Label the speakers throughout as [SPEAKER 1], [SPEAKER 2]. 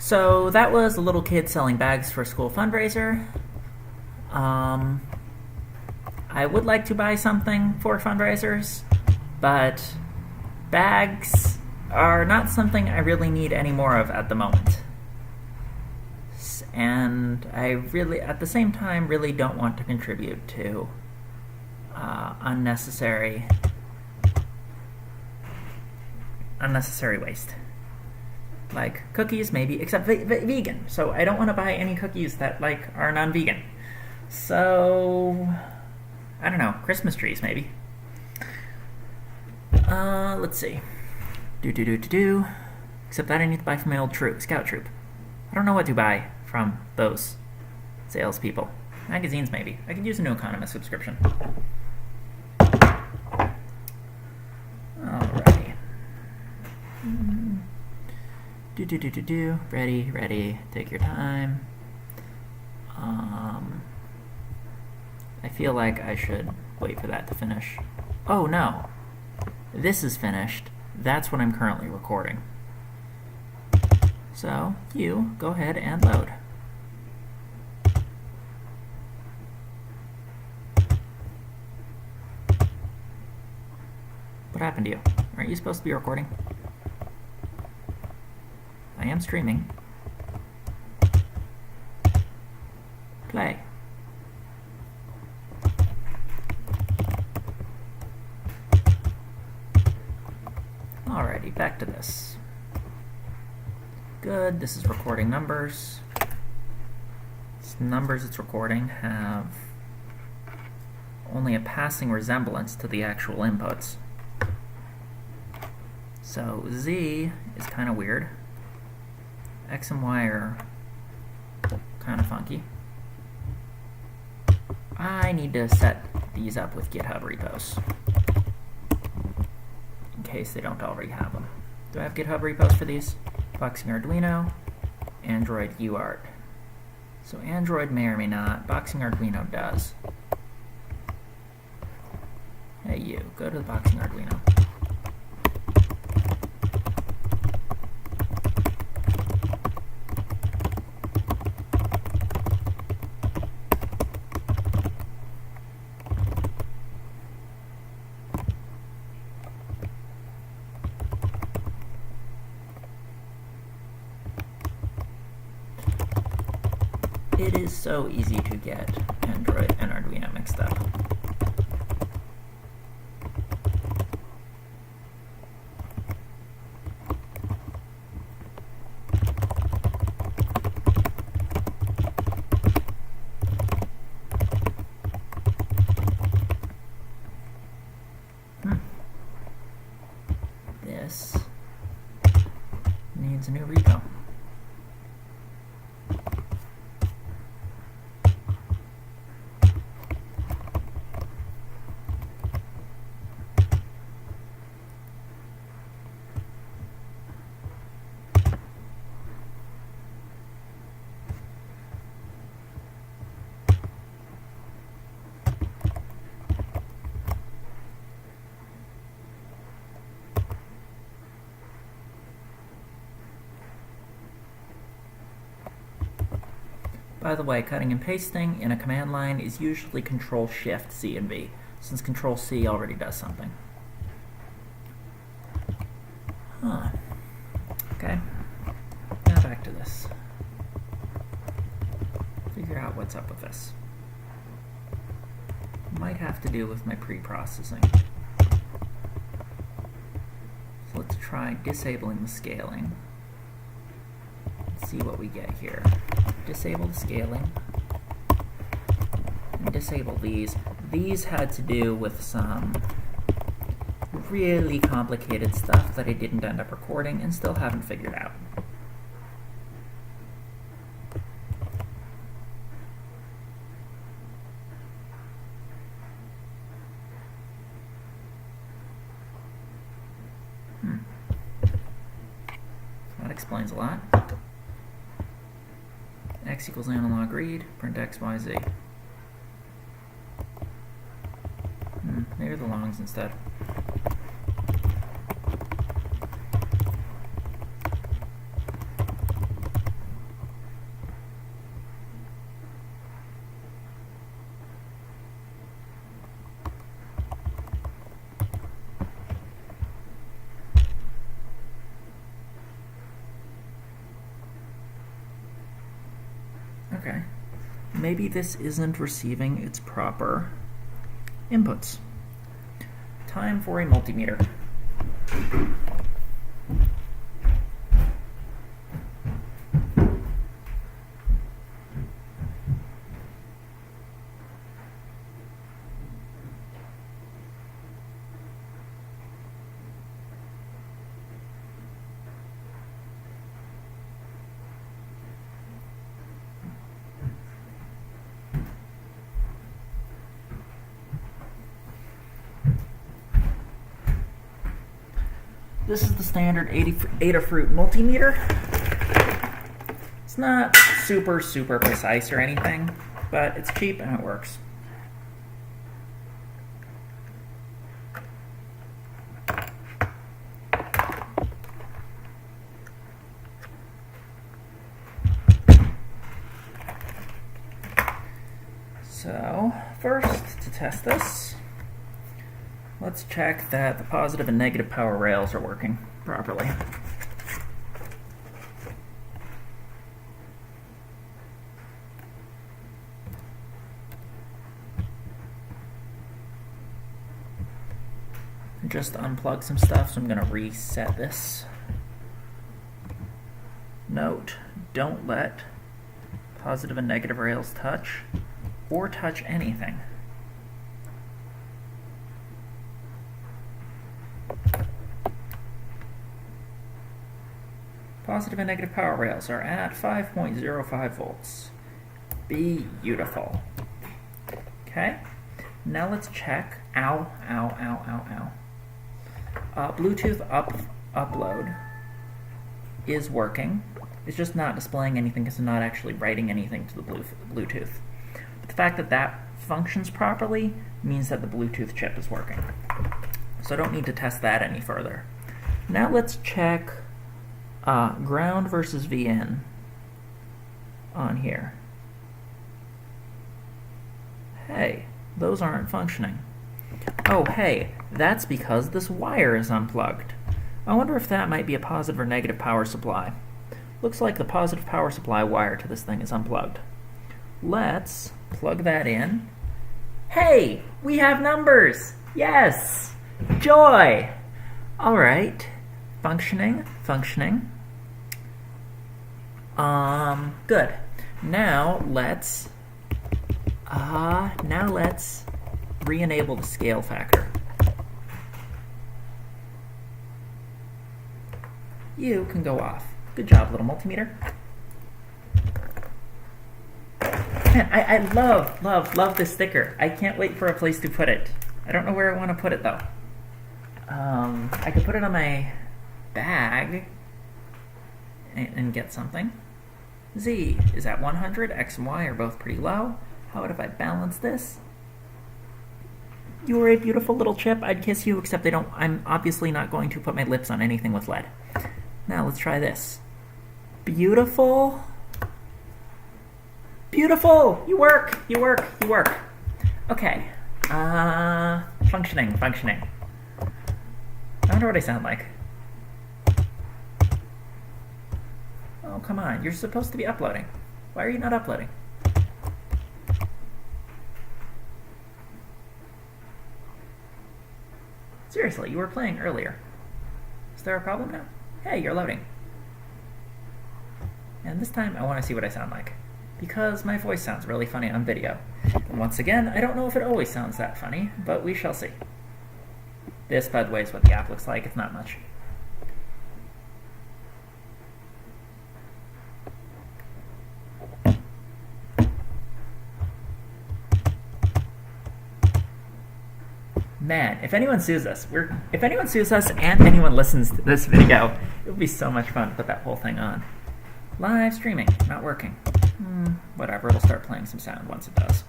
[SPEAKER 1] So that was a little kid selling bags for a school fundraiser. I would like to buy something for fundraisers, but bags are not something I really need any more of at the moment. And I really, at the same time, really don't want to contribute to unnecessary waste. Like cookies, maybe, except vegan. So I don't want to buy any cookies that are non-vegan. So I don't know, Christmas trees maybe. Let's see. Except that I need to buy from my old scout troop. I don't know what to buy from those salespeople. Magazines maybe. I could use a New Economist subscription. Alrighty. Ready. Take your time. I feel like I should wait for that to finish. Oh no. This is finished. That's what I'm currently recording. So, you go ahead and load. What happened to you? Aren't you supposed to be recording? I am streaming. Play. Alrighty, back to this. Good, this is recording numbers. These numbers it's recording have only a passing resemblance to the actual inputs. So Z is kind of weird. X and Y are kind of funky. I need to set these up with GitHub repos in case they don't already have them. Do I have GitHub repos for these? Boxing Arduino, Android UART. So Android may or may not. Boxing Arduino does. Hey you, go to the Boxing Arduino. It is so easy to get Android and Arduino mixed up. This needs a new repo. By the way, cutting and pasting in a command line is usually Control-Shift-C and V, since Control-C already does something. Okay. Now back to this. Figure out what's up with this. Might have to do with my pre-processing. So let's try disabling the scaling. Let's see what we get here. Disable the scaling, and disable these. These had to do with some really complicated stuff that I didn't end up recording and still haven't figured out. That explains a lot. X equals analog read, print X, Y, Z. Maybe the longs instead. Okay. Maybe this isn't receiving its proper inputs. Time for a multimeter. This is the standard Adafruit multimeter. It's not super precise or anything, but it's cheap and it works. So, first, to test this, let's check that the positive and negative power rails are working properly. Just unplug some stuff, so I'm going to reset this. Note, don't let positive and negative rails touch or touch anything. Positive and negative power rails are at 5.05 volts. Beautiful. Okay, now let's check. Ow. Bluetooth upload is working. It's just not displaying anything because it's not actually writing anything to the Bluetooth. But the fact that that functions properly means that the Bluetooth chip is working. So I don't need to test that any further. Now let's check ground versus VN on here. Hey, those aren't functioning. Oh, hey, that's because this wire is unplugged. I wonder if that might be a positive or negative power supply. Looks like the positive power supply wire to this thing is unplugged. Let's plug that in. Hey, we have numbers! Yes! Joy! Alright. Functioning. Good. Now let's re-enable the scale factor. You can go off. Good job, little multimeter. Man, I love this sticker. I can't wait for a place to put it. I don't know where I want to put it though. I could put it on my bag and get something. Z is at 100, X and Y are both pretty low. How about if I balance this? You are a beautiful little chip. I'd kiss you, except I'm obviously not going to put my lips on anything with lead. Now let's try this. Beautiful. Beautiful! You work! Okay. Functioning. I wonder what I sound like. Oh, come on. You're supposed to be uploading. Why are you not uploading? Seriously, you were playing earlier. Is there a problem now? Hey, you're loading. And this time, I want to see what I sound like. Because my voice sounds really funny on video. And once again, I don't know if it always sounds that funny, but we shall see. This, by the way, is what the app looks like. It's not much. Man, if anyone sues us and anyone listens to this video, it would be so much fun to put that whole thing on. Live streaming, not working. Whatever, it'll start playing some sound once it does.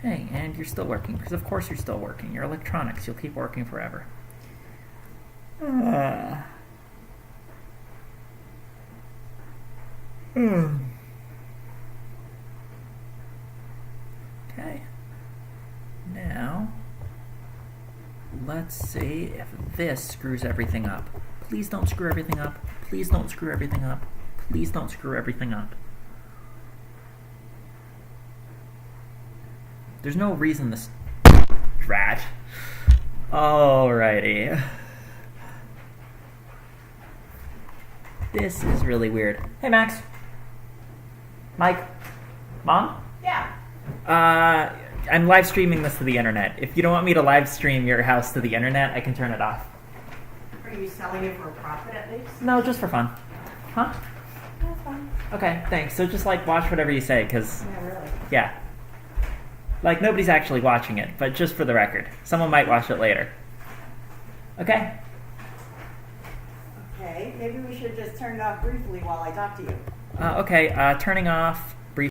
[SPEAKER 1] Hey, and you're still working, because of course you're still working. You're electronics, you'll keep working forever. Okay. Now, let's see if this screws everything up. Please don't screw everything up. Please don't screw everything up. Please don't screw everything up. There's no reason this... Rat. Alrighty. This is really weird. Hey, Max. Mike. Mom?
[SPEAKER 2] Yeah.
[SPEAKER 1] I'm live streaming this to the internet. If you don't want me to live stream your house to the internet, I can turn it off.
[SPEAKER 2] Are you selling it for a profit at least?
[SPEAKER 1] No, just for fun. Huh?
[SPEAKER 2] That's fine.
[SPEAKER 1] Okay, thanks. So just like watch whatever you say, because
[SPEAKER 2] Yeah, really.
[SPEAKER 1] yeah. Like nobody's actually watching it, but just for the record. Someone might watch it later. Okay?
[SPEAKER 2] Okay, maybe we should just turn it off briefly while I talk to you.
[SPEAKER 1] Okay, turning off